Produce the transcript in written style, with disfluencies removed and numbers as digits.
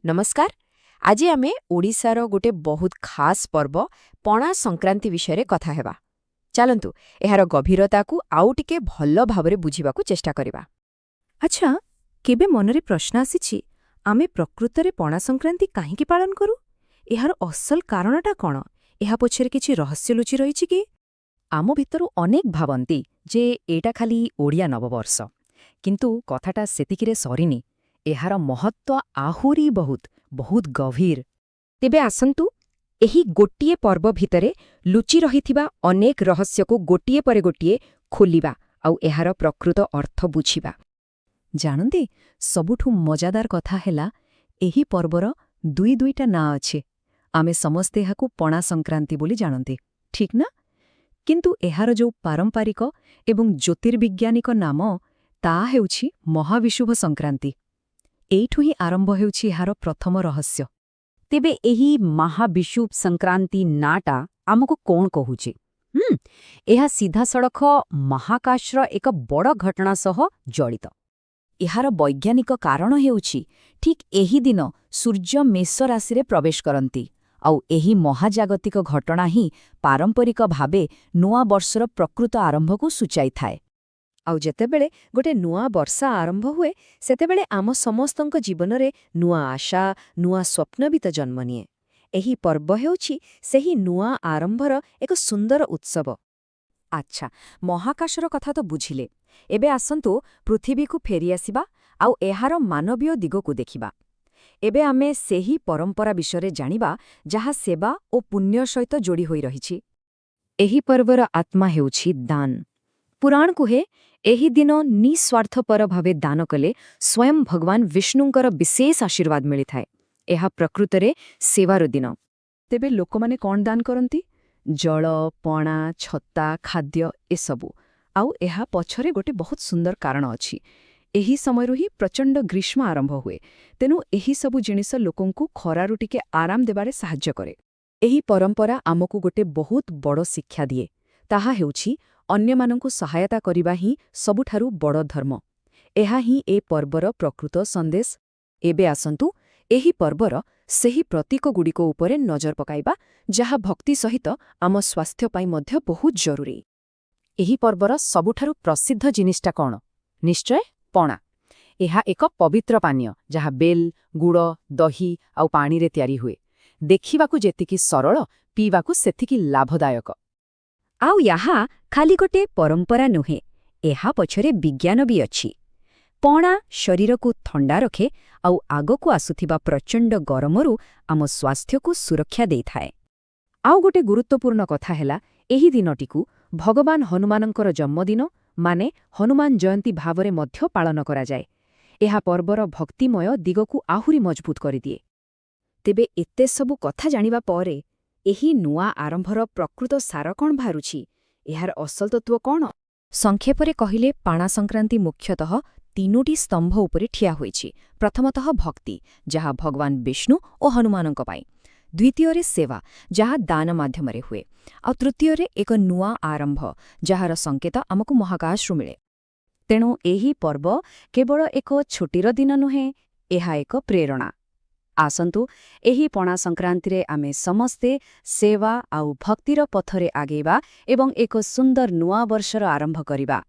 नमस्कार। आज आमे ओडिशार गोटे बहुत खास पर्व पणा संक्रांति विषय कथा हेबा। चलंतु एहार गभीरता को आउ टिके भल भाबरे बुझिबाकू चेष्टा करिबा। अच्छा, केबे मनरे प्रश्न आसीछि आमे प्रकृतरे पणा संक्रांति काहींकी पालन करू? एहार असल कारणटा कण? एहा पछरे किछि रहस्य लुचि रहिछि कि? आम भितरु अनेक भावन्ती जे एटा खाली ओडिया नववर्ष, किंतु कथाटा सेतिकिरे सरिनी। एहार महत्व आहुरी बहुत बहुत गभीर। तेबे आसंतु एही गोटिए पर्व भितरे लुचि रहिथिबा अनेक रहस्यको गोटिए परे गोटिए खोलिबा आउ एहार प्रकृत अर्थ बुझिबा। जानते सबुठु मजादार कथा हेला एही पर्वर दुईटा ना अच्छे। आमे समस्ते एहाकू पणा संक्रांति बोली जानते, ठीक ना? किंतु एहार जो पारंपरिक एवं ज्योतिर्विज्ञानिक नाम ता हेउछि महाविषुव संक्रांति। एइठु ही आरंभ हेउछि एहार प्रथम रहस्य। तेबे एही महाविषुव संक्रांति नाटा आमको कोण कहुचे? एहा सीधा सड़क महाकाशर एक बड़ घटना सह जड़ित। एहार वैज्ञानिक कारण हेउछि ठीक एही दिन सूर्य मेष राशिरे प्रवेश करंती आउ एही महाजागतिक घटना ही पारंपरिक भावे नुआ वर्षर प्रकृत आरंभ को सूचाई थाए। आउ जेतेबेले गोटे नुआ वर्षा आरंभ हुए सेतेबेले आम समस्तंक जीवनरे नुआ आशा नुआ स्वप्न भी तो जन्म निए। एही पर्व हेउछि सेही नुआ आरंभर एक सुंदर उत्सव। अच्छा, महाकाशर कथा तो बुझिले। एबे आसंतु पृथ्वी को फेरी आसिबा आउ एहार मानवीय दिग को देखिबा। एबे आमे सेही परंपरा विषय जानिबा जहा सेवा ओ पुण्य सहित जोड़ी होई रहिछि। एही पर्वर आत्मा हेउछि दान। पुराण कुहे एही दिन निस्वार्थपर भावे दान कले स्वयं भगवान विष्णुंकर विशेष आशीर्वाद मिली थाए। एहा प्रकृतरे सेवार दिन। तेबे लोकमाने कौन दान करंती? जल, पणा, छत्ता, खाद्य एसबु। आउ एहा पछरे गोटे बहुत सुंदर कारण अछि। एही समयरु ही प्रचंड ग्रीष्म आरंभ हुए, तेनु एही सबु जिनिस लोकंकु खरारु टिके आराम देबारे साहाय्य करे। एही परंपरा आमकु गोटे बहुत बड़ शिक्षा दिए। ताहा हेउछि अन्यमानंकु सहायता करिबा ही सबुठारु बड़ धर्म। एहा ही ए पर्वर प्रकृत संदेश। एबे आसंतु एही पर्वर सेही प्रतीकगुड़िको उपरे नजर पकाइबा जहा भक्ति सहित आम स्वास्थ्य पाई मध्य बहुत जरूरी। एही पर्वर सबुठारु प्रसिद्ध जिनिसटा कौन? निश्चय पणा। एहा एक पवित्र पानीय जहा बेल, गुड़, दही आउ पानी रे तयारी हुए। देखिबाकू जेतिकी सरल, पीवाकू सेतिकी लाभदायक। आउ याहा खाली गोटे परंपरा नुहे, एहा पछरे विज्ञान भी अछि। पणा शरीर को थंडा रखे आउ आगकू आसुथिबा प्रचंड गरमरु आम स्वास्थ्य को सुरक्षा देइथाए। आउ गोटे गुरुत्वपूर्ण कथा हेला एही दिनटिकू भगवान हनुमानंकर जन्मदिन माने हनुमान जयंती भावरे मध्य पालन करा जाए। एहा पर्वर भक्तिमय दिगकू आहुरी मजबूत करिदिए। तेबे एते सबु कथा जानिबा परे एही नुआ आरंभर प्रकृत सार कौन बाहारुछि? एहार असल तत्व कौन? संक्षेपरे कहिले पाणा संक्रांति मुख्यतः तीनोटी स्तंभ उपरे ठिया होइछि। प्रथमतः भक्ति, जहा भगवान विष्णु और हनुमानंक पाई। द्वितीयरे सेवा, जहा दान माध्यमरे हुए। और तृतीयरे एक नुआ आरंभ, जहार संकेत आमकु महाकाशरु मिले। तेणु एही पर्व केवल एक छुटीर दिन नुहे, एहा एक प्रेरणा। आसंतु एही पणा संक्रांति रे आमे समस्ते सेवा आउ भक्तिर पथरे आगेबा एवं एक सुंदर नुआ वर्षर आरंभ करिबा।